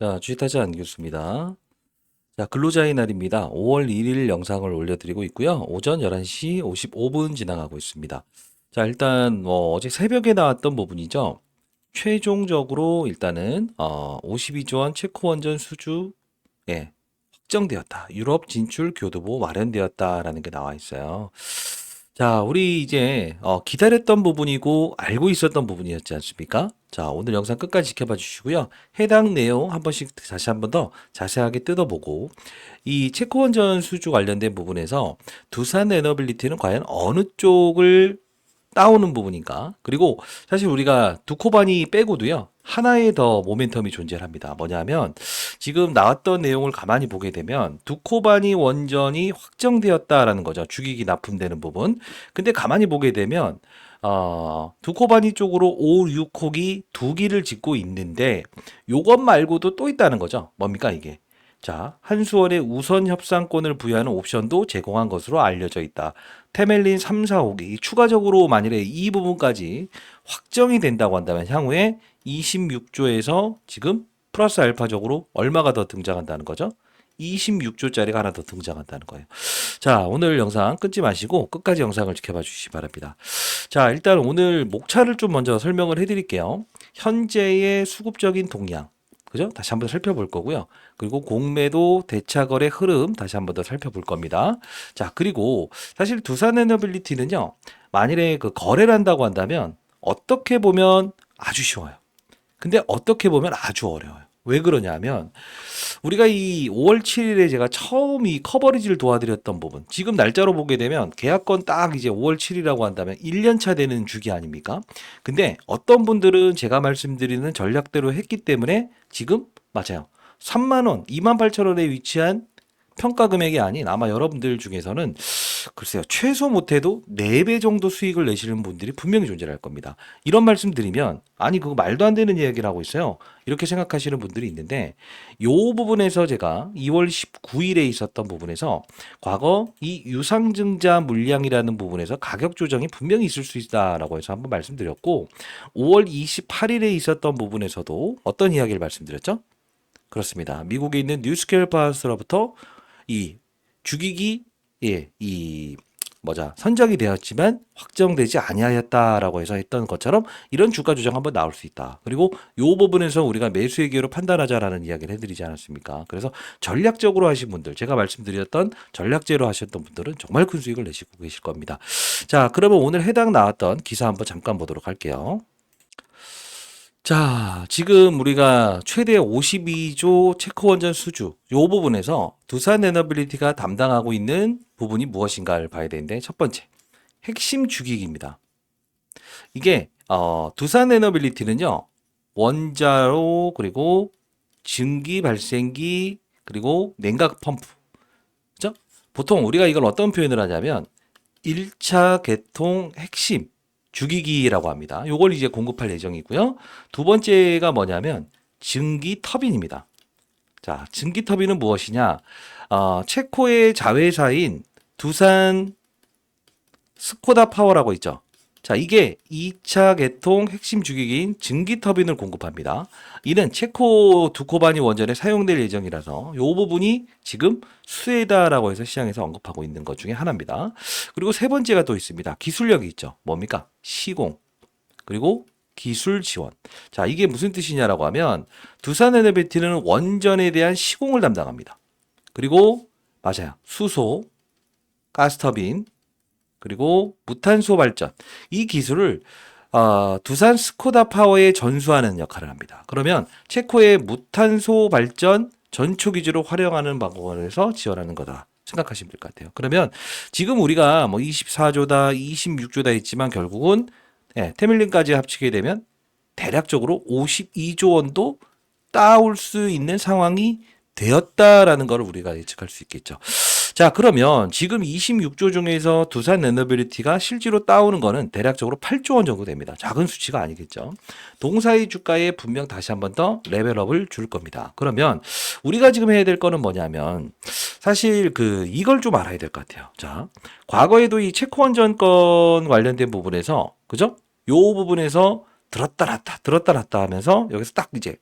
자, 주식타자 안교수입니다. 자, 근로자의 날입니다. 5월 1일 영상을 올려드리고 있고요. 오전 11시 55분 지나가고 있습니다. 자, 일단 어제 새벽에 나왔던 부분이죠. 최종적으로 일단은 52조 원 체코 원전 수주 확정되었다. 유럽 진출 교두보 마련되었다라는 게 나와 있어요. 자, 우리 이제 기다렸던 부분이고 알고 있었던 부분이었지 않습니까? 자, 오늘 영상 끝까지 지켜봐 주시고요. 해당 내용 한 번씩 다시 한 번 더 자세하게 뜯어보고 이 체코 원전 수주 관련된 부분에서 두산 에너빌리티는 과연 어느 쪽을 따오는 부분인가? 그리고 사실 우리가 두코바니 빼고도요. 하나의 더 모멘텀이 존재합니다. 뭐냐면 지금 나왔던 내용을 가만히 보게 되면 두코바니 원전이 확정되었다라는 거죠. 주기기 납품되는 부분. 근데 가만히 보게 되면 두코바니 쪽으로 5, 6호기 두 기를 짓고 있는데 요것 말고도 또 있다는 거죠. 뭡니까 이게? 자, 한수원에 우선 협상권을 부여하는 옵션도 제공한 것으로 알려져 있다. 테멜린 3, 4호기 추가적으로 만일에 이 부분까지 확정이 된다고 한다면 향후에 26조에서 지금 플러스 알파적으로 얼마가 더 등장한다는 거죠? 26조짜리가 하나 더 등장한다는 거예요. 자, 오늘 영상 끊지 마시고 끝까지 영상을 지켜봐 주시기 바랍니다. 자, 일단 오늘 목차를 좀 먼저 설명을 해드릴게요. 현재의 수급적인 동향. 그죠? 다시 한번 살펴볼 거고요. 그리고 공매도 대차거래 흐름 다시 한번 더 살펴볼 겁니다. 자, 그리고 사실 두산 에너빌리티는요. 만일에 그 거래를 한다고 한다면 어떻게 보면 아주 쉬워요. 근데 어떻게 보면 아주 어려워요. 왜 그러냐면 우리가 이 5월 7일에 제가 처음 이 커버리지를 도와드렸던 부분 지금 날짜로 보게 되면 계약건 딱 이제 5월 7일이라고 한다면 1년 차 되는 주기 아닙니까? 근데 어떤 분들은 제가 말씀드리는 전략대로 했기 때문에 지금 맞아요. 3만 원, 2만 8천 원에 위치한 평가 금액이 아닌 아마 여러분들 중에서는 글쎄요. 최소 못해도 4배 정도 수익을 내시는 분들이 분명히 존재할 겁니다. 이런 말씀 드리면 아니 그거 말도 안 되는 이야기를 하고 있어요. 이렇게 생각하시는 분들이 있는데 요 부분에서 제가 2월 19일에 있었던 부분에서 과거 이 유상증자 물량이라는 부분에서 가격 조정이 분명히 있을 수 있다라고 해서 한번 말씀드렸고 5월 28일에 있었던 부분에서도 어떤 이야기를 말씀드렸죠? 그렇습니다. 미국에 있는 뉴스케일 파우스로부터 이 죽이기 이 선적이 되었지만 확정되지 아니하였다라고 해서 했던 것처럼 이런 주가 조정 한번 나올 수 있다. 그리고 요 부분에서 우리가 매수의 기회로 판단하자라는 이야기를 해드리지 않았습니까? 그래서 전략적으로 하신 분들, 제가 말씀드렸던 전략제로 하셨던 분들은 정말 큰 수익을 내시고 계실 겁니다. 자, 그러면 오늘 해당 나왔던 기사 한번 잠깐 보도록 할게요. 자, 지금 우리가 최대 52조 체코 원전 수주 요 부분에서 두산 에너빌리티가 담당하고 있는 부분이 무엇인가를 봐야 되는데 첫 번째 핵심 주기기입니다. 이게 두산 에너빌리티는요. 원자로 그리고 증기 발생기 그리고 냉각 펌프. 그죠? 보통 우리가 이걸 어떤 표현을 하냐면 1차 개통 핵심 주기기라고 합니다. 요걸 이제 공급할 예정이고요. 두 번째가 뭐냐면 증기 터빈입니다. 자, 증기 터빈은 무엇이냐? 체코의 자회사인 두산 스코다 파워라고 있죠. 자, 이게 2차 개통 핵심 주기기인 증기 터빈을 공급합니다. 이는 체코 두코바니 원전에 사용될 예정이라서 이 부분이 지금 수혜다라고 해서 시장에서 언급하고 있는 것 중에 하나입니다. 그리고 세 번째가 또 있습니다. 기술력이 있죠. 뭡니까? 시공. 그리고 기술 지원. 자, 이게 무슨 뜻이냐라고 하면 두산 에너비티는 원전에 대한 시공을 담당합니다. 그리고 맞아요. 수소, 가스터빈, 그리고 무탄소 발전. 이 기술을 두산 스코다 파워에 전수하는 역할을 합니다. 그러면 체코의 무탄소 발전 전초 기지로 활용하는 방법을 해서 지원하는 거다. 생각하시면 될 것 같아요. 그러면 지금 우리가 뭐 24조다, 26조다 했지만 결국은 테밀린까지 합치게 되면 대략적으로 52조 원도 따올 수 있는 상황이 되었다라는 걸 우리가 예측할 수 있겠죠. 자, 그러면 지금 26조 중에서 두산 에너빌리티가 실제로 따오는 거는 대략적으로 8조 원 정도 됩니다. 작은 수치가 아니겠죠. 동사의 주가에 분명 다시 한번 더 레벨업을 줄 겁니다. 그러면 우리가 지금 해야 될 거는 뭐냐면 사실 이걸 좀 알아야 될 것 같아요. 자, 과거에도 이 체코 원전 건 관련된 부분에서 그죠? 요 부분에서 들었다 놨다 하면서 여기서 딱 이제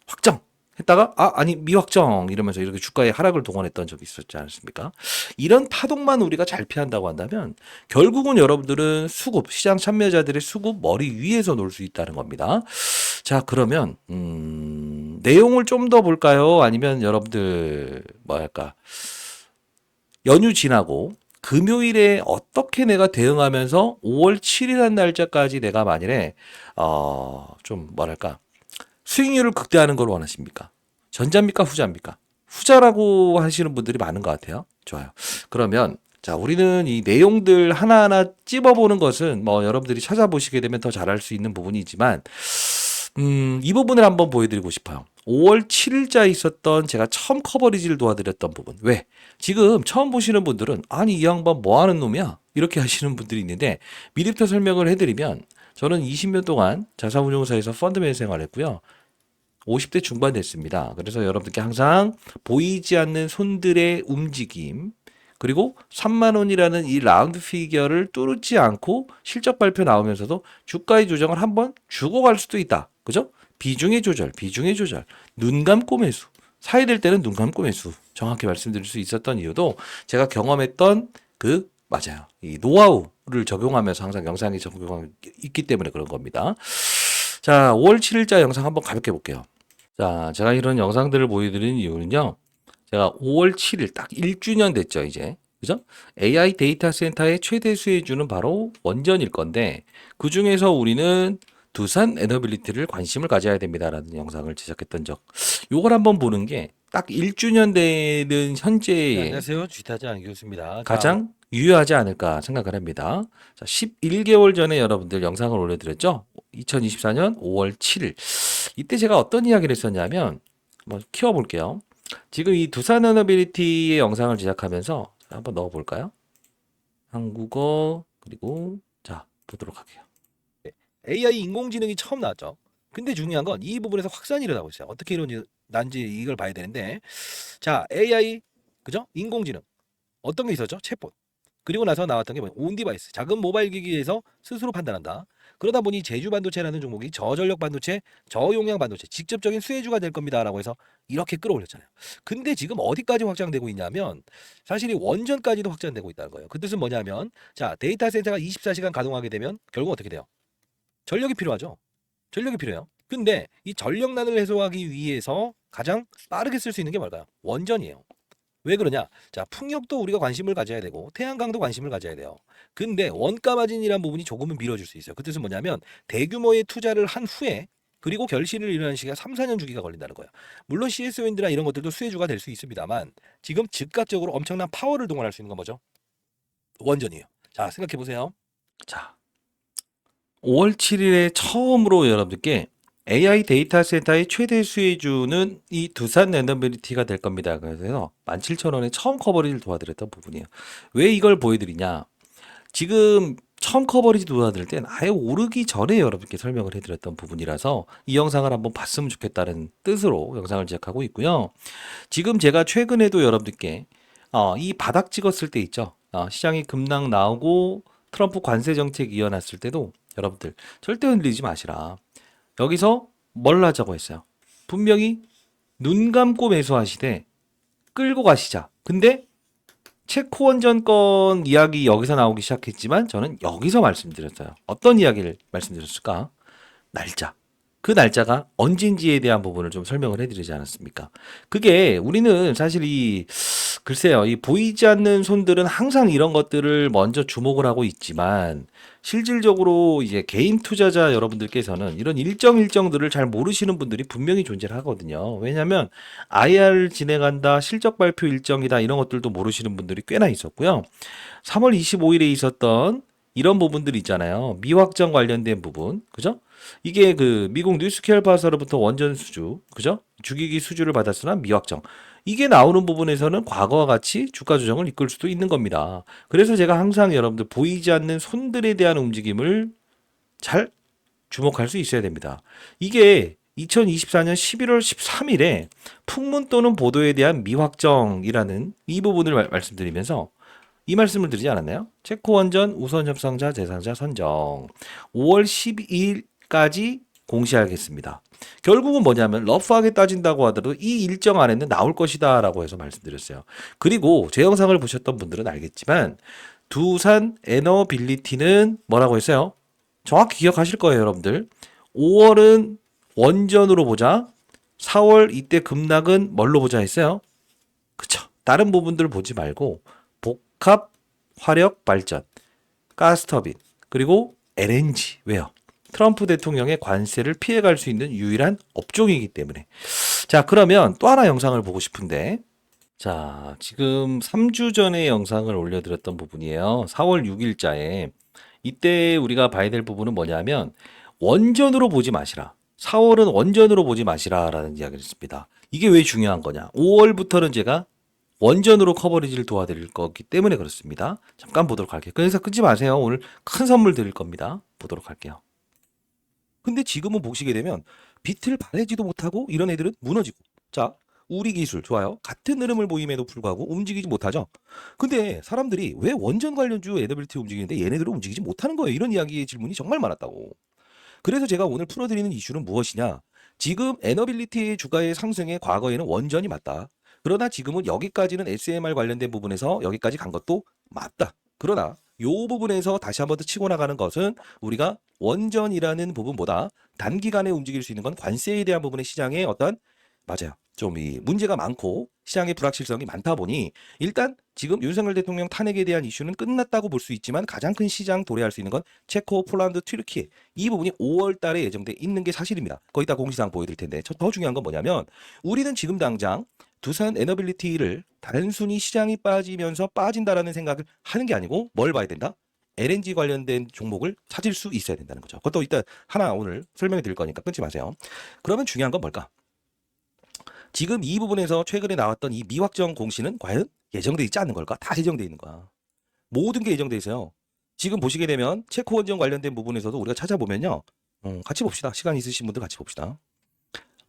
확정 했다가 아니 미확정 이러면서 이렇게 주가의 하락을 동원했던 적이 있었지 않습니까? 이런 파동만 우리가 잘 피한다고 한다면 결국은 여러분들은 수급 시장 참여자들의 수급 머리 위에서 놀 수 있다는 겁니다. 자, 그러면 내용을 좀 더 볼까요? 아니면 여러분들 뭐랄까 연휴 지나고 금요일에 어떻게 내가 대응하면서 5월 7일한 날짜까지 내가 만일에 좀 뭐랄까 수익률을 극대화하는 걸 원하십니까? 전자입니까? 후자입니까? 후자라고 하시는 분들이 많은 것 같아요. 좋아요. 그러면 자, 우리는 이 내용들 하나하나 찝어보는 것은 뭐 여러분들이 찾아보시게 되면 더 잘할 수 있는 부분이지만 이 부분을 한번 보여드리고 싶어요. 5월 7일자에 있었던 제가 처음 커버리지를 도와드렸던 부분. 왜? 지금 처음 보시는 분들은 아니 이 양반 뭐 하는 놈이야? 이렇게 하시는 분들이 있는데 미리부터 설명을 해드리면 저는 20년 동안 자산운용사에서 펀드맨 생활했고요. 50대 중반 됐습니다. 그래서 여러분들께 항상 보이지 않는 손들의 움직임 그리고 3만 원이라는 이 라운드 피겨를 뚫지 않고 실적 발표 나오면서도 주가의 조정을 한번 주고 갈 수도 있다. 그죠? 비중의 조절, 비중의 조절, 눈 감고 매수. 사야 될 때는 눈 감고 매수. 정확히 말씀드릴 수 있었던 이유도 제가 경험했던 맞아요. 이 노하우를 적용하면서 항상 영상에 적용하고 있기 때문에 그런 겁니다. 자, 5월 7일자 영상 한번 가볍게 볼게요. 자, 제가 이런 영상들을 보여드리는 이유는요. 제가 5월 7일 딱 1주년 됐죠, 이제. 그죠? AI 데이터 센터의 최대 수혜주는 바로 원전일 건데, 그 중에서 우리는 두산 에너빌리티를 관심을 가져야 됩니다라는 영상을 제작했던 적. 요걸 한번 보는 게 딱 1주년 되는 네, 현재의 안녕하세요. 주타자 안교수입니다. 가장 유효하지 않을까 생각을 합니다. 자, 11개월 전에 여러분들 영상을 올려드렸죠? 2024년 5월 7일. 이때 제가 어떤 이야기를 했었냐면, 한번 키워볼게요. 지금 이 두산 에너빌리티의 영상을 제작하면서 한번 넣어볼까요? 한국어, 그리고, 자, 보도록 할게요. AI 인공지능이 처음 나왔죠. 근데 중요한 건 이 부분에서 확산이 일어나고 있어요. 어떻게 일어난지 이걸 봐야 되는데, 자, AI, 그죠? 인공지능. 어떤 게 있었죠? 챗봇. 그리고 나서 나왔던 게 뭐냐? 온디바이스. 작은 모바일 기기에서 스스로 판단한다. 그러다 보니 제주 반도체라는 종목이 저전력 반도체, 저용량 반도체, 직접적인 수혜주가 될 겁니다라고 해서 이렇게 끌어올렸잖아요. 근데 지금 어디까지 확장되고 있냐면 사실 이 원전까지도 확장되고 있다는 거예요. 그 뜻은 뭐냐면 자, 데이터 센터가 24시간 가동하게 되면 결국 어떻게 돼요? 전력이 필요하죠. 전력이 필요해요. 근데 이 전력난을 해소하기 위해서 가장 빠르게 쓸 수 있는 게 뭘까요? 원전이에요. 왜 그러냐? 자, 풍력도 우리가 관심을 가져야 되고 태양광도 관심을 가져야 돼요. 근데 원가 마진이란 부분이 조금은 미뤄질 수 있어요. 그 뜻은 뭐냐면 대규모의 투자를 한 후에 그리고 결실을 이루는 시기가 3, 4년 주기가 걸린다는 거예요. 물론 CS윈드나 이런 것들도 수혜주가 될 수 있습니다만 지금 즉각적으로 엄청난 파워를 동원할 수 있는 건 뭐죠? 원전이에요. 자, 생각해 보세요. 자, 5월 7일에 처음으로 여러분들께 AI 데이터 센터의 최대 수혜주는 이 두산 에너빌리티가 될 겁니다. 그래서 17,000원에 처음 커버리지를 도와드렸던 부분이에요. 왜 이걸 보여드리냐? 지금 처음 커버리지 도와드릴 땐 아예 오르기 전에 여러분께 설명을 해드렸던 부분이라서 이 영상을 한번 봤으면 좋겠다는 뜻으로 영상을 제작하고 있고요. 지금 제가 최근에도 여러분들께 이 바닥 찍었을 때 있죠. 시장이 급락 나오고 트럼프 관세 정책 이어났을 때도 여러분들 절대 흔들리지 마시라. 여기서 뭘 하자고 했어요. 분명히 눈 감고 매수하시되 끌고 가시자. 근데 체코원전 건 이야기 여기서 나오기 시작했지만 저는 여기서 말씀드렸어요. 어떤 이야기를 말씀드렸을까? 날짜. 그 날짜가 언제인지에 대한 부분을 좀 설명을 해드리지 않았습니까? 그게 우리는 사실 글쎄요, 이 보이지 않는 손들은 항상 이런 것들을 먼저 주목을 하고 있지만 실질적으로 이제 개인 투자자 여러분들께서는 이런 일정들을 잘 모르시는 분들이 분명히 존재를 하거든요. 왜냐하면 IR 진행한다, 실적 발표 일정이다 이런 것들도 모르시는 분들이 꽤나 있었고요. 3월 25일에 있었던 이런 부분들 있잖아요. 미확정 관련된 부분, 그죠? 이게 미국 뉴스케어파서로부터 원전 수주, 그죠? 주기기 수주를 받았으나 미확정. 이게 나오는 부분에서는 과거와 같이 주가 조정을 이끌 수도 있는 겁니다. 그래서 제가 항상 여러분들 보이지 않는 손들에 대한 움직임을 잘 주목할 수 있어야 됩니다. 이게 2024년 11월 13일에 풍문 또는 보도에 대한 미확정이라는 이 부분을 말씀드리면서 이 말씀을 드리지 않았나요? 체코 원전 우선 협상자 대상자 선정 5월 12일까지 공시하겠습니다. 결국은 뭐냐면 러프하게 따진다고 하더라도 이 일정 안에는 나올 것이다 라고 해서 말씀드렸어요. 그리고 제 영상을 보셨던 분들은 알겠지만 두산 에너빌리티는 뭐라고 했어요? 정확히 기억하실 거예요, 여러분들. 5월은 원전으로 보자. 4월 이때 급락은 뭘로 보자 했어요? 그쵸. 다른 부분들 보지 말고 복합 화력 발전, 가스터빈, 그리고 LNG. 왜요? 트럼프 대통령의 관세를 피해갈 수 있는 유일한 업종이기 때문에. 자, 그러면 또 하나 영상을 보고 싶은데. 자, 지금 3주 전에 영상을 올려드렸던 부분이에요. 4월 6일자에. 이때 우리가 봐야 될 부분은 뭐냐면 원전으로 보지 마시라. 4월은 원전으로 보지 마시라라는 이야기를 했습니다. 이게 왜 중요한 거냐? 5월부터는 제가 원전으로 커버리지를 도와드릴 거기 때문에 그렇습니다. 잠깐 보도록 할게요. 그래서 끊지 마세요. 오늘 큰 선물 드릴 겁니다. 보도록 할게요. 근데 지금은 보시게 되면 빛을 발하지도 못하고 이런 애들은 무너지고. 자, 우리 기술 좋아요. 같은 흐름을 보임에도 불구하고 움직이지 못하죠. 근데 사람들이 왜 원전 관련주 에너빌리티 움직이는데 얘네들은 움직이지 못하는 거예요. 이런 이야기의 질문이 정말 많았다고. 그래서 제가 오늘 풀어드리는 이슈는 무엇이냐? 지금 에너빌리티의 주가의 상승에 과거에는 원전이 맞다. 그러나 지금은 여기까지는 SMR 관련된 부분에서 여기까지 간 것도 맞다. 그러나 요 부분에서 다시 한 번 더 치고 나가는 것은 우리가 원전이라는 부분보다 단기간에 움직일 수 있는 건 관세에 대한 부분의 시장의 어떤 맞아요. 좀 이 문제가 많고 시장의 불확실성이 많다 보니 일단 지금 윤석열 대통령 탄핵에 대한 이슈는 끝났다고 볼 수 있지만 가장 큰 시장 도래할 수 있는 건 체코, 폴란드, 튀르키 이 부분이 5월 달에 예정돼 있는 게 사실입니다. 거기다 공시사항 보여드릴 텐데 더 중요한 건 뭐냐면 우리는 지금 당장 두산 에너빌리티를 단순히 시장이 빠지면서 빠진다라는 생각을 하는 게 아니고 뭘 봐야 된다? LNG 관련된 종목을 찾을 수 있어야 된다는 거죠. 그것도 일단 하나 오늘 설명해 드릴 거니까 끊지 마세요. 그러면 중요한 건 뭘까? 지금 이 부분에서 최근에 나왔던 이 미확정 공시는 과연 예정돼 있지 않는 걸까? 다 예정돼 있는 거야. 모든 게 예정돼 있어요. 지금 보시게 되면 체코 원전 관련된 부분에서도 우리가 찾아보면요. 같이 봅시다. 시간 있으신 분들 같이 봅시다.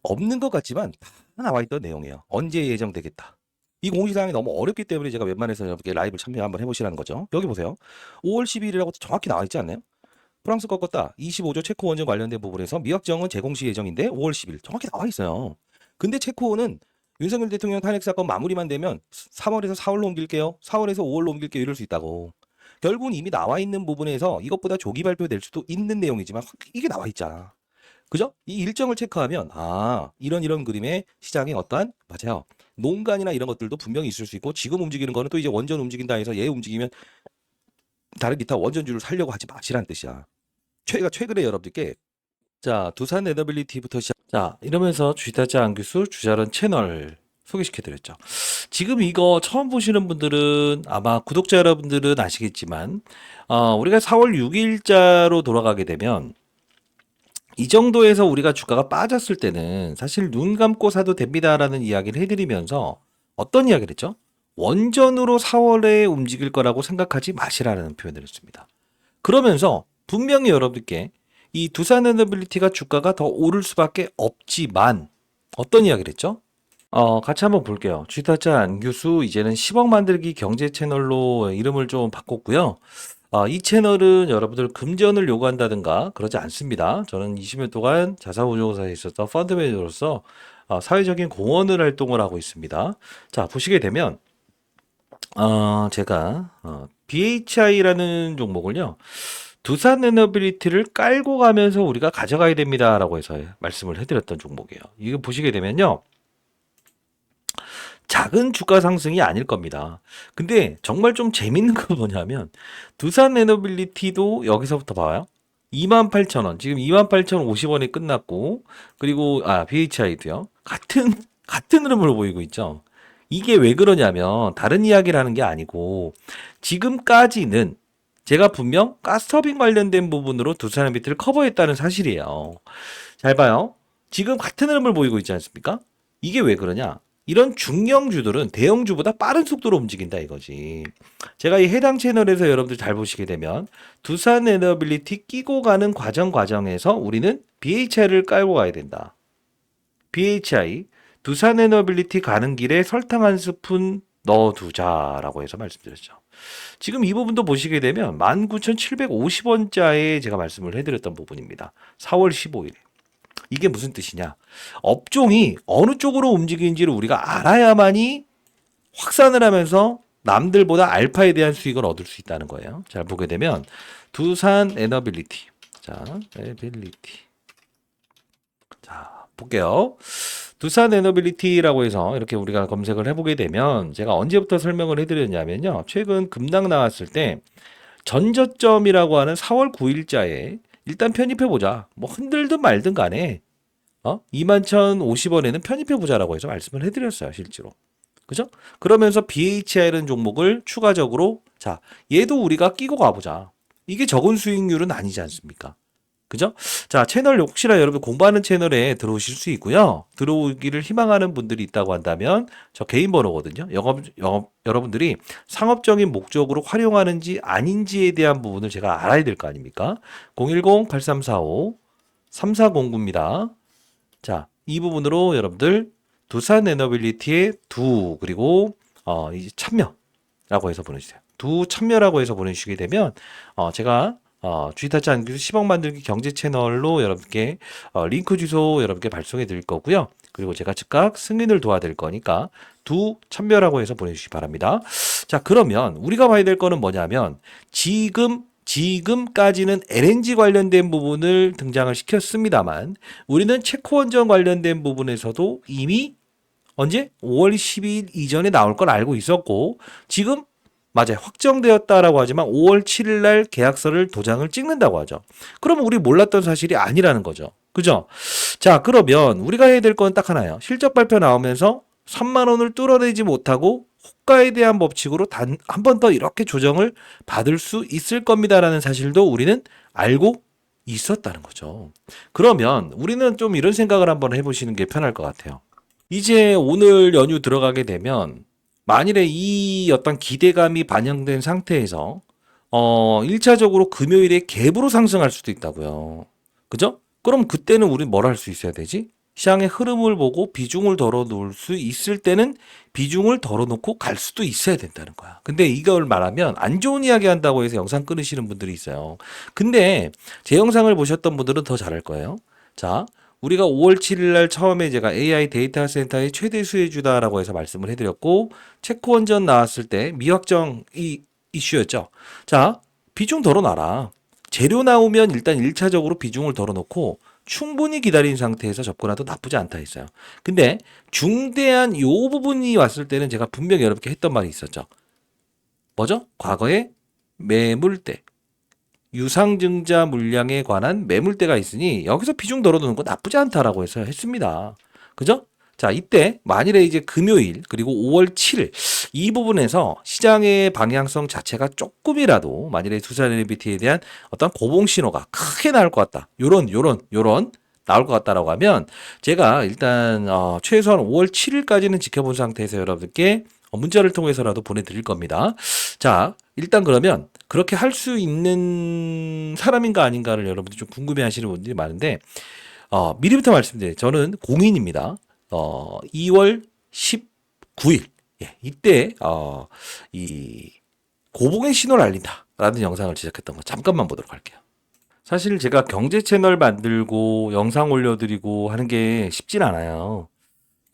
없는 것 같지만 다 나와 있던 내용이에요. 언제 예정되겠다. 이 공시사항이 너무 어렵기 때문에 제가 웬만해서 여러분께 라이브 참여 한번 해보시라는 거죠. 여기 보세요. 5월 10일이라고 정확히 나와 있지 않나요? 프랑스 꺾었다. 25조 체코 원전 관련된 부분에서 미확정은 재공시 예정인데 5월 10일 정확히 나와 있어요. 근데 체코는 윤석열 대통령 탄핵 사건 마무리만 되면 3월에서 4월로 옮길게요. 4월에서 5월로 옮길게요. 이럴 수 있다고. 결국은 이미 나와 있는 부분에서 이것보다 조기 발표될 수도 있는 내용이지만 이게 나와 있잖아. 그죠? 이 일정을 체크하면 이런 그림의 시장에 어떠한 맞아요. 농간이나 이런 것들도 분명히 있을 수 있고 지금 움직이는 거는 또 이제 원전 움직인다 해서 얘 움직이면 다른 기타 원전주를 살려고 하지 마시라는 뜻이야. 최근에 여러분들께 자, 두산 에너빌리티부터 시작. 자, 이러면서 주식타짜 안규수 주자론 채널 소개시켜드렸죠. 지금 이거 처음 보시는 분들은 아마 구독자 여러분들은 아시겠지만, 우리가 4월 6일자로 돌아가게 되면 이 정도에서 우리가 주가가 빠졌을 때는 사실 눈 감고 사도 됩니다라는 이야기를 해드리면서 어떤 이야기를 했죠? 원전으로 4월에 움직일 거라고 생각하지 마시라는 표현을 했습니다. 그러면서 분명히 여러분들께 이 두산 에너빌리티가 주가가 더 오를 수밖에 없지만 어떤 이야기를 했죠? 같이 한번 볼게요. 주식타짜 안규수 이제는 10억 만들기 경제 채널로 이름을 좀 바꿨고요. 이 채널은 여러분들 금전을 요구한다든가 그러지 않습니다. 저는 20년 동안 자사운용사에 있어서 펀드 매니저로서 사회적인 공헌을 활동을 하고 있습니다. 자, 보시게 되면 제가 BHI라는 종목을요. 두산 에너빌리티를 깔고 가면서 우리가 가져가야 됩니다라고 해서 말씀을 해드렸던 종목이에요. 이거 보시게 되면요. 작은 주가 상승이 아닐 겁니다. 근데 정말 좀 재밌는 건 뭐냐면 두산 에너빌리티도 여기서부터 봐요. 28,000원. 지금 28,050원이 끝났고 그리고 BHI도요. 같은 흐름으로 보이고 있죠. 이게 왜 그러냐면 다른 이야기를 하는 게 아니고 지금까지는 제가 분명 가스터빈 관련된 부분으로 두산 에너빌리티를 커버했다는 사실이에요. 잘 봐요. 지금 같은 흐름을 보이고 있지 않습니까? 이게 왜 그러냐? 이런 중형주들은 대형주보다 빠른 속도로 움직인다 이거지. 제가 이 해당 채널에서 여러분들 잘 보시게 되면 두산 에너빌리티 끼고 가는 과정에서 우리는 BHI를 깔고 가야 된다. BHI, 두산 에너빌리티 가는 길에 설탕 한 스푼 넣어두자라고 해서 말씀드렸죠. 지금 이 부분도 보시게 되면 19,750원자에 제가 말씀을 해드렸던 부분입니다. 4월 15일에. 이게 무슨 뜻이냐? 업종이 어느 쪽으로 움직이는지를 우리가 알아야만이 확산을 하면서 남들보다 알파에 대한 수익을 얻을 수 있다는 거예요. 잘 보게 되면 두산 에너빌리티. 자, 에빌리티. 자, 볼게요. 두산 에너빌리티라고 해서 이렇게 우리가 검색을 해보게 되면 제가 언제부터 설명을 해드렸냐면요. 최근 급락 나왔을 때 전저점이라고 하는 4월 9일자에 일단 편입해보자. 뭐 흔들든 말든 간에 21,050원에는 편입해보자라고 해서 말씀을 해드렸어요. 실제로. 그죠? 그러면서 BHI라는 종목을 추가적으로 자 얘도 우리가 끼고 가보자. 이게 적은 수익률은 아니지 않습니까? 그죠? 자, 채널 혹시나 여러분 공부하는 채널에 들어오실 수 있고요. 들어오기를 희망하는 분들이 있다고 한다면 저 개인 번호거든요. 여러분들이 상업적인 목적으로 활용하는지 아닌지에 대한 부분을 제가 알아야 될 거 아닙니까? 010-8345-3409입니다. 자, 이 부분으로 여러분들 두산 에너빌리티의 두 그리고 이제 참여라고 해서 보내주세요. 두 참여라고 해서 보내주시게 되면 제가 주식타짜 안규 10억 만들기 경제 채널로 여러분께 링크 주소 여러분께 발송해 드릴 거고요. 그리고 제가 즉각 승인을 도와드릴 거니까 두 참여라고 해서 보내주시기 바랍니다. 자, 그러면 우리가 봐야 될 거는 뭐냐면 지금까지는 LNG 관련된 부분을 등장을 시켰습니다만 우리는 체코원전 관련된 부분에서도 이미 언제? 5월 12일 이전에 나올 걸 알고 있었고 지금 맞아요. 확정되었다라고 하지만 5월 7일 날 계약서를 도장을 찍는다고 하죠. 그러면 우리 몰랐던 사실이 아니라는 거죠. 그죠? 자, 그러면 우리가 해야 될 건 딱 하나예요. 실적 발표 나오면서 3만 원을 뚫어내지 못하고 호가에 대한 법칙으로 단 한 번 더 이렇게 조정을 받을 수 있을 겁니다라는 사실도 우리는 알고 있었다는 거죠. 그러면 우리는 좀 이런 생각을 한번 해보시는 게 편할 것 같아요. 이제 오늘 연휴 들어가게 되면 만일에 이 어떤 기대감이 반영된 상태에서 1차적으로 금요일에 갭으로 상승할 수도 있다고요. 그죠? 그럼 그때는 우리는 뭘 할 수 있어야 되지? 시장의 흐름을 보고 비중을 덜어 놓을 수 있을 때는 비중을 덜어 놓고 갈 수도 있어야 된다는 거야. 근데 이걸 말하면 안 좋은 이야기 한다고 해서 영상 끊으시는 분들이 있어요. 근데 제 영상을 보셨던 분들은 더 잘할 거예요. 자, 우리가 5월 7일 날 처음에 제가 AI 데이터 센터의 최대 수혜주다라고 해서 말씀을 해드렸고 체코원전 나왔을 때 미확정 이슈였죠. 자, 비중 덜어놔라. 재료 나오면 일단 1차적으로 비중을 덜어놓고 충분히 기다린 상태에서 접근해도 나쁘지 않다 했어요. 근데 중대한 요 부분이 왔을 때는 제가 분명히 여러분께 했던 말이 있었죠. 뭐죠? 과거에 매물대. 유상증자 물량에 관한 매물대가 있으니 여기서 비중 덜어두는 거 나쁘지 않다라고 해서 했습니다. 그죠? 자, 이때 만일에 이제 금요일 그리고 5월 7일 이 부분에서 시장의 방향성 자체가 조금이라도 만일에 두산 에너비티에 대한 어떤 고봉 신호가 크게 나올 것 같다. 요런 나올 것 같다라고 하면 제가 일단 최소한 5월 7일까지는 지켜본 상태에서 여러분들께 문자를 통해서라도 보내드릴 겁니다. 자, 일단 그러면 그렇게 할 수 있는 사람인가 아닌가를 여러분들이 좀 궁금해 하시는 분들이 많은데, 미리부터 말씀드려요. 저는 공인입니다. 2월 19일. 예, 이때, 이 고봉의 신호를 알린다라는 영상을 제작했던 거 잠깐만 보도록 할게요. 사실 제가 경제 채널 만들고 영상 올려드리고 하는 게 쉽진 않아요.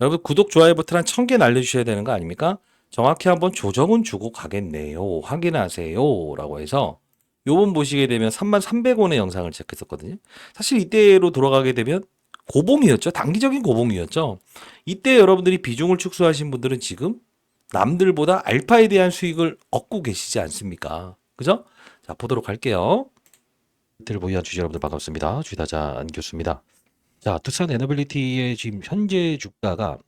여러분 구독, 좋아요 버튼 한 1000개 날려주셔야 되는 거 아닙니까? 정확히 한번 조정은 주고 가겠네요. 확인하세요. 라고 해서 요번 보시게 되면 33,300원의 영상을 제작했었거든요. 사실 이때로 돌아가게 되면 고봉이었죠. 단기적인 고봉이었죠. 이때 여러분들이 비중을 축소하신 분들은 지금 남들보다 알파에 대한 수익을 얻고 계시지 않습니까? 그죠? 자, 보도록 할게요. 들 보유한 주주 여러분들 반갑습니다. 주다자 안교수입니다. 자, 두산 에너빌리티의 지금 현재 주가가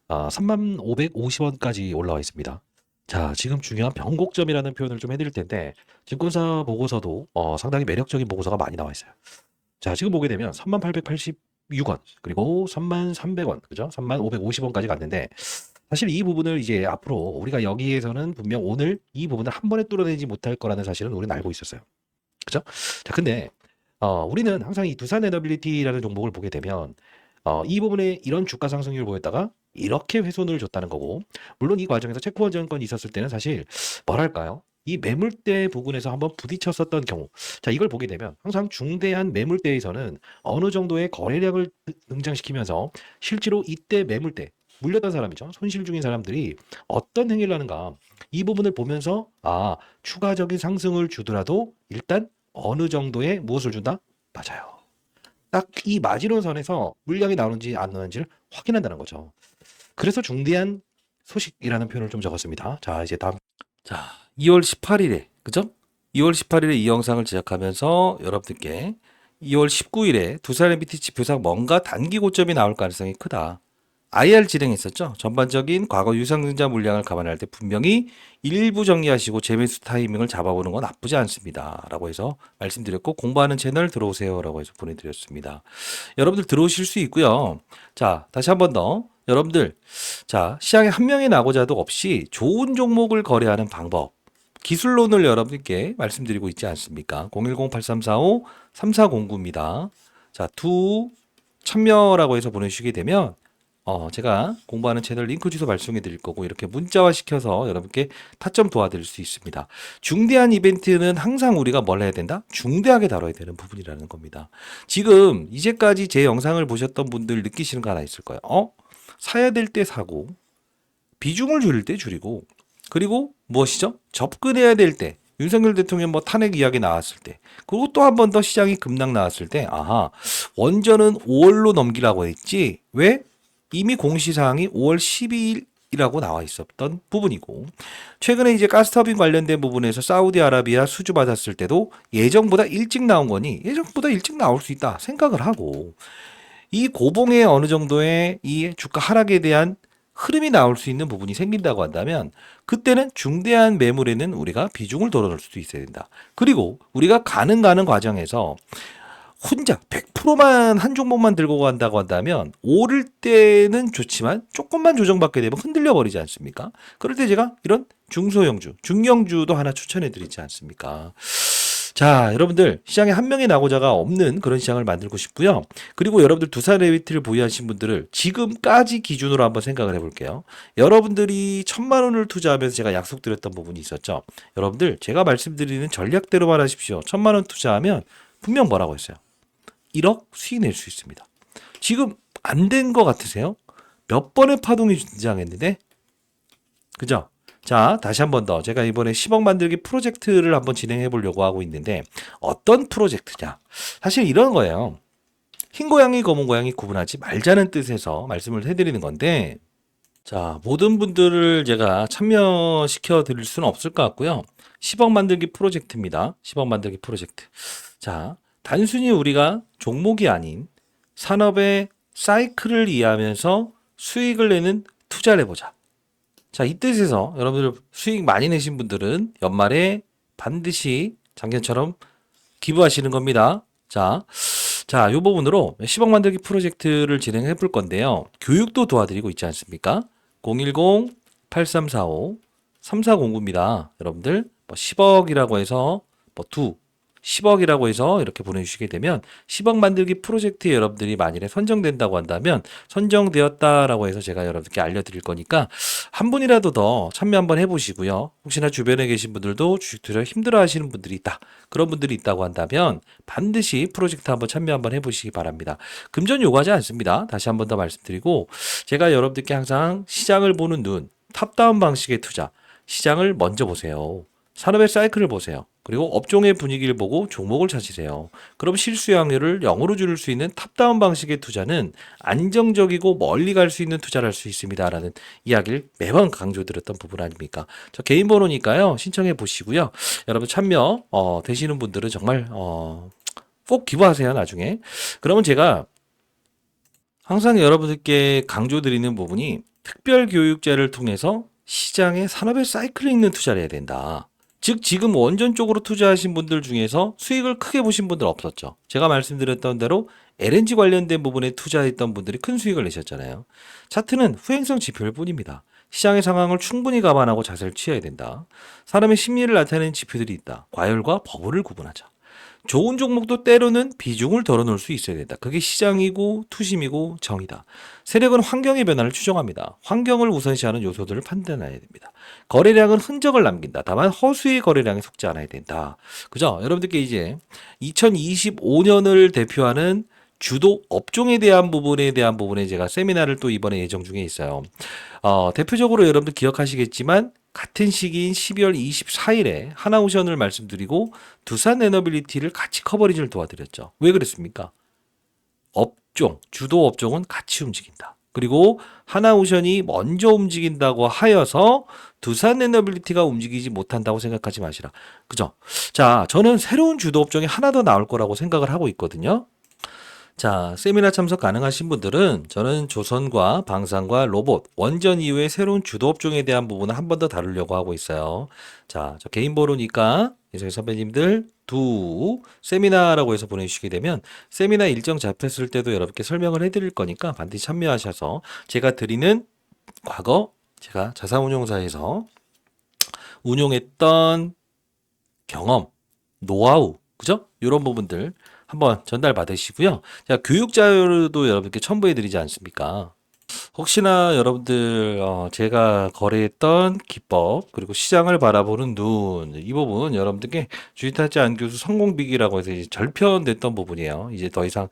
35,550원까지 올라와 있습니다. 자, 지금 중요한 변곡점이라는 표현을 좀 해드릴 텐데 증권사 보고서도 상당히 매력적인 보고서가 많이 나와 있어요. 자, 지금 보게 되면 38,886원 그리고 33,300원 그죠? 35,550원까지 갔는데 사실 이 부분을 이제 앞으로 우리가 여기에서는 분명 오늘 이 부분을 한 번에 뚫어내지 못할 거라는 사실은 우리는 알고 있었어요. 그죠? 자, 근데 우리는 항상 이 두산 에너빌리티라는 종목을 보게 되면 이 부분에 이런 주가 상승률을 보였다가 이렇게 훼손을 줬다는 거고, 물론 이 과정에서 체코원전 건이 있었을 때는 사실 뭐랄까요? 이 매물대 부분에서 한번 부딪혔었던 경우, 자, 이걸 보게 되면 항상 중대한 매물대에서는 어느 정도의 거래량을 등장시키면서 실제로 이때 매물대 물렸던 사람이죠. 손실 중인 사람들이 어떤 행위를 하는가, 이 부분을 보면서 추가적인 상승을 주더라도 일단 어느 정도의 무엇을 준다? 맞아요. 딱 이 마지노선에서 물량이 나오는지 안 나오는지를 확인한다는 거죠. 그래서 중대한 소식이라는 표현을 좀 적었습니다. 자, 이제 다음. 자, 2월 18일에, 그죠? 2월 18일에 이 영상을 제작하면서 여러분들께 2월 19일에 두산 MBT 지표상 뭔가 단기 고점이 나올 가능성이 크다. IR 진행했었죠. 전반적인 과거 유상증자 물량을 감안할 때 분명히 일부 정리하시고 재매수 타이밍을 잡아보는 건 나쁘지 않습니다. 라고 해서 말씀드렸고, 공부하는 채널 들어오세요. 라고 해서 보내드렸습니다. 여러분들 들어오실 수 있고요. 자, 다시 한 번 더. 여러분들, 자, 시장에 한 명의 낙오자도 없이 좋은 종목을 거래하는 방법. 기술론을 여러분께 말씀드리고 있지 않습니까? 010-8345-3409입니다. 자, 참여라고 해서 보내주시게 되면 제가 공부하는 채널 링크 주소 발송해 드릴 거고, 이렇게 문자화 시켜서 여러분께 타점 도와드릴 수 있습니다. 중대한 이벤트는 항상 우리가 뭘 해야 된다? 중대하게 다뤄야 되는 부분이라는 겁니다. 지금 이제까지 제 영상을 보셨던 분들 느끼시는 거 하나 있을 거예요. 사야 될 때 사고, 비중을 줄일 때 줄이고, 그리고 무엇이죠? 접근해야 될 때, 윤석열 대통령 뭐 탄핵 이야기 나왔을 때, 그리고 또 한 번 더 시장이 급락 나왔을 때, 원전은 5월로 넘기라고 했지, 왜? 이미 공시사항이 5월 12일이라고 나와 있었던 부분이고, 최근에 이제 가스터빈 관련된 부분에서 사우디아라비아 수주 받았을 때도 예정보다 일찍 나온 거니 예정보다 일찍 나올 수 있다 생각을 하고, 이 고봉의 어느 정도의 이 주가 하락에 대한 흐름이 나올 수 있는 부분이 생긴다고 한다면, 그때는 중대한 매물에는 우리가 비중을 덜어놓을 수도 있어야 된다. 그리고 우리가 가는 과정에서 혼자 100%만 한 종목만 들고 간다고 한다면 오를 때는 좋지만 조금만 조정받게 되면 흔들려 버리지 않습니까? 그럴 때 제가 이런 중소형주, 중형주도 하나 추천해 드리지 않습니까? 자, 여러분들, 시장에 한 명의 낙오자가 없는 그런 시장을 만들고 싶고요. 그리고 여러분들 두산 레비트를 보유하신 분들을 지금까지 기준으로 한번 생각을 해볼게요. 여러분들이 1,000만 원을 투자하면서 제가 약속드렸던 부분이 있었죠. 여러분들, 제가 말씀드리는 전략대로만 하십시오. 1,000만 원 투자하면 분명 뭐라고 했어요? 1억 수익 낼 수 있습니다. 지금 안 된 거 같으세요? 몇 번의 파동이 등장했는데, 그죠? 자, 다시 한 번 더. 제가 이번에 10억 만들기 프로젝트를 한번 진행해 보려고 하고 있는데, 어떤 프로젝트냐? 사실 이런 거예요. 흰 고양이, 검은 고양이 구분하지 말자는 뜻에서 말씀을 해드리는 건데, 자, 모든 분들을 제가 참여시켜 드릴 수는 없을 것 같고요. 10억 만들기 프로젝트입니다. 10억 만들기 프로젝트. 자, 단순히 우리가 종목이 아닌 산업의 사이클을 이해하면서 수익을 내는 투자를 해보자. 자, 이 뜻에서 여러분들 수익 많이 내신 분들은 연말에 반드시 작년처럼 기부하시는 겁니다. 자, 이 부분으로 10억 만들기 프로젝트를 진행해 볼 건데요. 교육도 도와드리고 있지 않습니까? 010-8345-3409입니다. 여러분들 10억이라고 해서 10억이라고 해서 이렇게 보내주시게 되면 10억 만들기 프로젝트에 여러분들이 만일에 선정된다고 한다면, 선정되었다라고 해서 제가 여러분께 알려드릴 거니까 한 분이라도 더 참여 한번 해보시고요. 혹시나 주변에 계신 분들도 주식 투자 힘들어 하시는 분들이 있다, 그런 분들이 있다고 한다면 반드시 프로젝트 한번 참여 한번 해보시기 바랍니다. 금전 요구하지 않습니다. 다시 한 번 더 말씀드리고, 제가 여러분들께 항상 시장을 보는 눈, 탑다운 방식의 투자, 시장을 먼저 보세요. 산업의 사이클을 보세요. 그리고 업종의 분위기를 보고 종목을 찾으세요. 그럼 실수 확률을 0으로 줄일 수 있는 탑다운 방식의 투자는 안정적이고 멀리 갈 수 있는 투자를 할 수 있습니다라는 이야기를 매번 강조드렸던 부분 아닙니까? 저 개인 번호니까요. 신청해 보시고요. 여러분 참여 되시는 분들은 정말 꼭 기부하세요, 나중에. 그러면 제가 항상 여러분들께 강조드리는 부분이, 특별교육제를 통해서 시장의 산업의 사이클에 있는 투자를 해야 된다. 즉, 지금 원전 쪽으로 투자하신 분들 중에서 수익을 크게 보신 분들 없었죠. 제가 말씀드렸던 대로 LNG 관련된 부분에 투자했던 분들이 큰 수익을 내셨잖아요. 차트는 후행성 지표일 뿐입니다. 시장의 상황을 충분히 감안하고 자세를 취해야 된다. 사람의 심리를 나타내는 지표들이 있다. 과열과 버블을 구분하자. 좋은 종목도 때로는 비중을 덜어놓을 수 있어야 된다. 그게 시장이고 투심이고 정의다. 세력은 환경의 변화를 추정합니다. 환경을 우선시하는 요소들을 판단해야 됩니다. 거래량은 흔적을 남긴다. 다만 허수의 거래량에 속지 않아야 된다. 그죠? 여러분들께 이제 2025년을 대표하는 주도 업종에 대한 부분에 제가 세미나를 또 이번에 예정 중에 있어요. 대표적으로 여러분들 기억하시겠지만 같은 시기인 12월 24일에 하나오션을 말씀드리고 두산 에너빌리티를 같이 커버리지를 도와드렸죠. 왜 그랬습니까? 업종, 주도 업종은 같이 움직인다. 그리고 하나오션이 먼저 움직인다고 하여서 두산 에너빌리티가 움직이지 못한다고 생각하지 마시라. 그죠? 자, 저는 새로운 주도 업종이 하나 더 나올 거라고 생각을 하고 있거든요. 자, 세미나 참석 가능하신 분들은 저는 조선과 방산과 로봇, 원전 이후의 새로운 주도 업종에 대한 부분을 한 번 더 다루려고 하고 있어요. 자, 저 개인 번호니까 이제 선배님들 두 세미나라고 해서 보내주시게 되면 세미나 일정 잡혔을 때도 여러분께 설명을 해드릴 거니까 반드시 참여하셔서 제가 드리는 과거 제가 자산운용사에서 운용했던 경험, 노하우, 그죠? 이런 부분들 한번 전달 받으시고요. 자, 교육 자료도 여러분께 첨부해 드리지 않습니까? 혹시나 여러분들 제가 거래했던 기법 그리고 시장을 바라보는 눈 이 부분 여러분들께 주식타지 안교수 성공비기라고 해서 이제 절편됐던 부분이에요. 이제 더 이상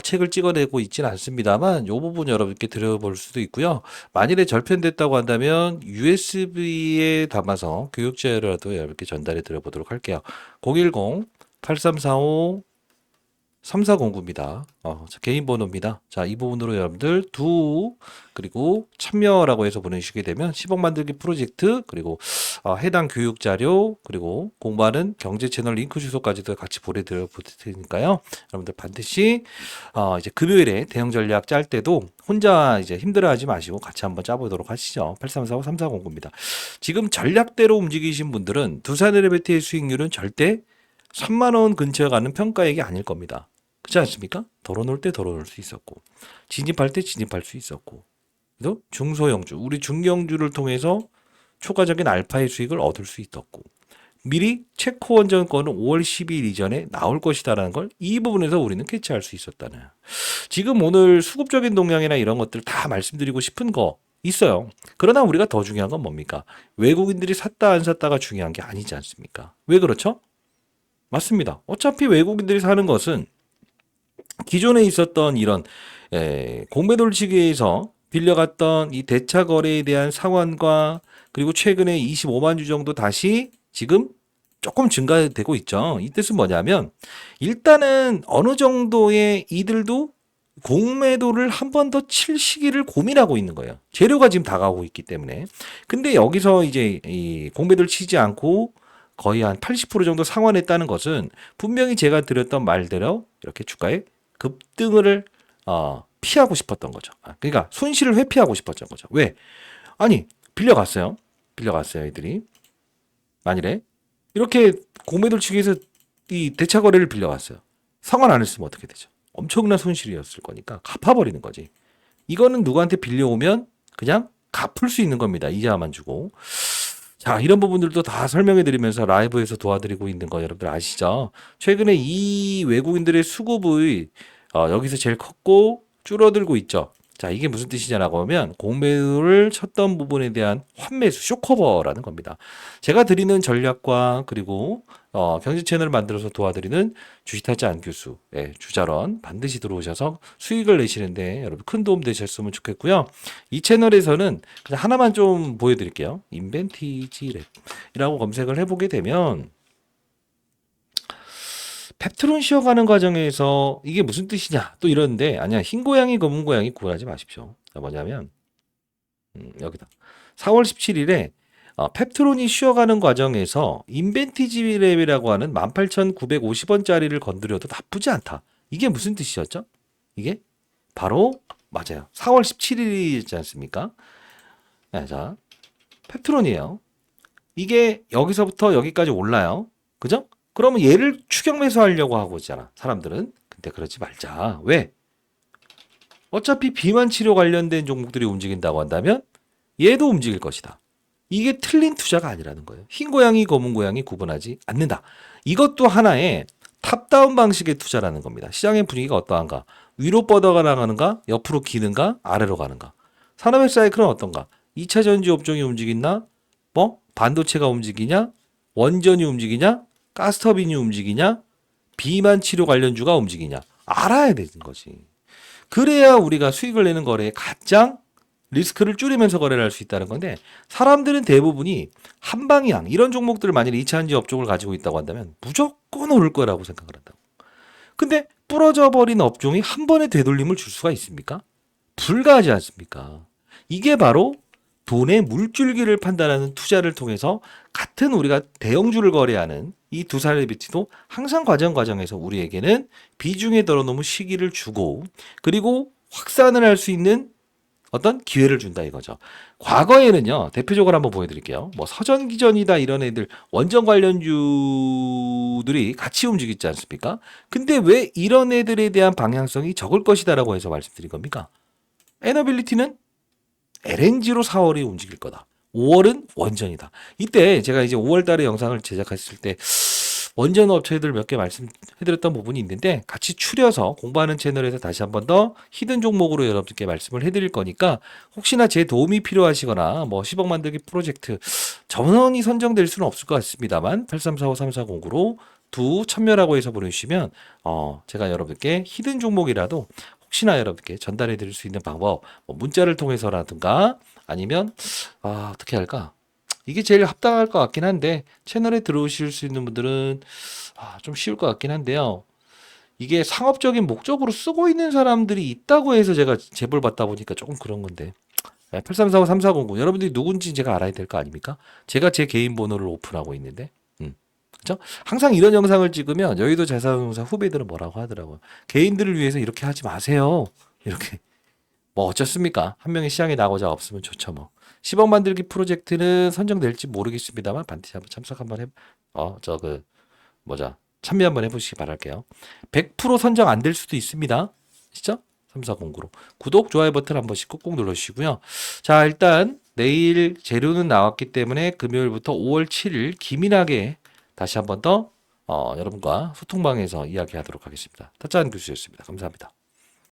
책을 찍어내고 있지는 않습니다만 이 부분 여러분께 들어볼 수도 있고요. 만일에 절편됐다고 한다면 USB에 담아서 교육 자료라도 여러분께 전달해 드려보도록 할게요. 010-8345 3409입니다. 저 개인 번호입니다. 자, 이 부분으로 여러분들 그리고 참여라고 해서 보내주시게 되면 10억 만들기 프로젝트, 그리고 해당 교육 자료, 그리고 공부하는 경제 채널 링크 주소까지도 같이 보내드릴 테니까요. 여러분들 반드시, 이제 금요일에 대응 전략 짤 때도 혼자 이제 힘들어하지 마시고 같이 한번 짜보도록 하시죠. 8345-3409입니다. 지금 전략대로 움직이신 분들은 두산에너빌리티의 수익률은 절대 3만 원 근처에 가는 평가액이 아닐 겁니다. 그렇지 않습니까? 덜어놓을 때 덜어놓을 수 있었고 진입할 때 진입할 수 있었고 그래서 중소형주, 우리 중형주를 통해서 초과적인 알파의 수익을 얻을 수 있었고 미리 체코 원전권은 5월 12일 이전에 나올 것이다라는 걸 이 부분에서 우리는 캐치할 수 있었다는. 지금 오늘 수급적인 동향이나 이런 것들 다 말씀드리고 싶은 거 있어요. 그러나 우리가 더 중요한 건 뭡니까? 외국인들이 샀다 안 샀다가 중요한 게 아니지 않습니까? 왜 그렇죠? 맞습니다. 어차피 외국인들이 사는 것은 기존에 있었던 이런 공매 돌치기에서 빌려갔던 이 대차 거래에 대한 상환과 그리고 최근에 25만 주 정도 다시 지금 조금 증가되고 있죠. 이 뜻은 뭐냐면 일단은 어느 정도의 이들도 공매도를 한 번 더 칠 시기를 고민하고 있는 거예요. 재료가 지금 다가오고 있기 때문에. 근데 여기서 이제 이 공매도를 치지 않고 거의 한 80% 정도 상환했다는 것은 분명히 제가 드렸던 말대로 이렇게 주가의 급등을 피하고 싶었던 거죠. 그러니까 손실을 회피하고 싶었던 거죠. 왜? 아니 빌려갔어요. 애들이. 만일에 이렇게 공매도를 치기 위해서 이 대차 거래를 빌려갔어요. 상환 안 했으면 어떻게 되죠? 엄청난 손실이었을 거니까 갚아버리는 거지. 이거는 누구한테 빌려오면 그냥 갚을 수 있는 겁니다. 이자만 주고. 자, 이런 부분들도 다 설명해 드리면서 라이브에서 도와드리고 있는 거 여러분들 아시죠? 최근에 이 외국인들의 수급이 여기서 제일 컸고 줄어들고 있죠. 자, 이게 무슨 뜻이냐라고 하면 공매도를 쳤던 부분에 대한 환매수 쇼커버라는 겁니다. 제가 드리는 전략과 그리고 경제 채널을 만들어서 도와드리는 주식타지 안교수 주자런 반드시 들어오셔서 수익을 내시는데 여러분 큰 도움 되셨으면 좋겠고요. 이 채널에서는 그냥 하나만 좀 보여드릴게요. 인벤티지 랩이라고 검색을 해보게 되면 펩트론 쉬어가는 과정에서 이게 무슨 뜻이냐 또 이러는데 아니야, 흰 고양이 검은 고양이 구분하지 마십시오. 뭐냐면 여기다 4월 17일에 펩트론이 쉬어가는 과정에서 인벤티지 랩이라고 하는 18,950원짜리를 건드려도 나쁘지 않다. 이게 무슨 뜻이었죠? 이게 바로 맞아요. 4월 17일이지 않습니까? 자, 펩트론이에요. 이게 여기서부터 여기까지 올라요. 그죠? 그러면 얘를 추격 매수하려고 하고 있잖아, 사람들은. 근데 그러지 말자. 왜? 어차피 비만 치료 관련된 종목들이 움직인다고 한다면 얘도 움직일 것이다. 이게 틀린 투자가 아니라는 거예요. 흰 고양이, 검은 고양이 구분하지 않는다. 이것도 하나의 탑다운 방식의 투자라는 겁니다. 시장의 분위기가 어떠한가? 위로 뻗어가 나가는가? 옆으로 기는가? 아래로 가는가? 산업의 사이클은 어떤가? 2차 전지 업종이 움직이나? 뭐? 반도체가 움직이냐? 원전이 움직이냐? 가스터빈이 움직이냐? 비만 치료 관련주가 움직이냐? 알아야 되는 거지. 그래야 우리가 수익을 내는 거래에 가장 리스크를 줄이면서 거래를 할 수 있다는 건데, 사람들은 대부분이 한방향 이런 종목들을 만약에 2차 전지 업종을 가지고 있다고 한다면 무조건 오를 거라고 생각을 한다고. 근데 부러져 버린 업종이 한 번에 되돌림을 줄 수가 있습니까? 불가하지 않습니까? 이게 바로 돈의 물줄기를 판단하는 투자를 통해서 같은 우리가 대형주를 거래하는 이 두 사례 비치도 항상 과정에서 우리에게는 비중에 덜어놓은 시기를 주고, 그리고 확산을 할 수 있는 어떤 기회를 준다 이거죠. 과거에는요, 대표적으로 한번 보여드릴게요. 뭐 서전기전이다 이런 애들, 원전 관련주들이 같이 움직이지 않습니까? 근데 왜 이런 애들에 대한 방향성이 적을 것이다라고 해서 말씀드린 겁니까? 에너빌리티는 LNG로 4월이 움직일 거다. 5월은 원전이다. 이때 제가 이제 5월 달에 영상을 제작했을 때 원전 업체들 몇 개 말씀해드렸던 부분이 있는데, 같이 추려서 공부하는 채널에서 다시 한 번 더 히든 종목으로 여러분께 말씀을 해드릴 거니까, 혹시나 제 도움이 필요하시거나 뭐 10억 만들기 프로젝트 전원이 선정될 수는 없을 것 같습니다만 83453409로 두 천멸하고 해서 보내주시면 제가 여러분께 히든 종목이라도 혹시나 여러분께 전달해 드릴 수 있는 방법, 뭐 문자를 통해서라든가 아니면 어떻게 할까? 이게 제일 합당할 것 같긴 한데, 채널에 들어오실 수 있는 분들은 좀 쉬울 것 같긴 한데요. 이게 상업적인 목적으로 쓰고 있는 사람들이 있다고 해서 제가 제보를 받다 보니까 조금 그런 건데. 83453409 여러분들이 누군지 제가 알아야 될 거 아닙니까? 제가 제 개인 번호를 오픈하고 있는데. 그죠? 항상 이런 영상을 찍으면 여의도 자산운용사 후배들은 뭐라고 하더라고요. 개인들을 위해서 이렇게 하지 마세요. 이렇게. 뭐 어쩌습니까? 한 명의 시장에 나고자 없으면 좋죠 뭐. 10억 만들기 프로젝트는 선정될지 모르겠습니다만 반드시 한번 참석 한번 참여 한번 해보시기 바랄게요. 100% 선정 안 될 수도 있습니다. 아시죠? 3409로. 구독, 좋아요 버튼 한 번씩 꾹꾹 눌러주시고요. 자, 일단 내일 재료는 나왔기 때문에 금요일부터 5월 7일 기민하게 다시 한번 더 여러분과 소통방에서 이야기하도록 하겠습니다. 타짜한 교수였습니다. 감사합니다.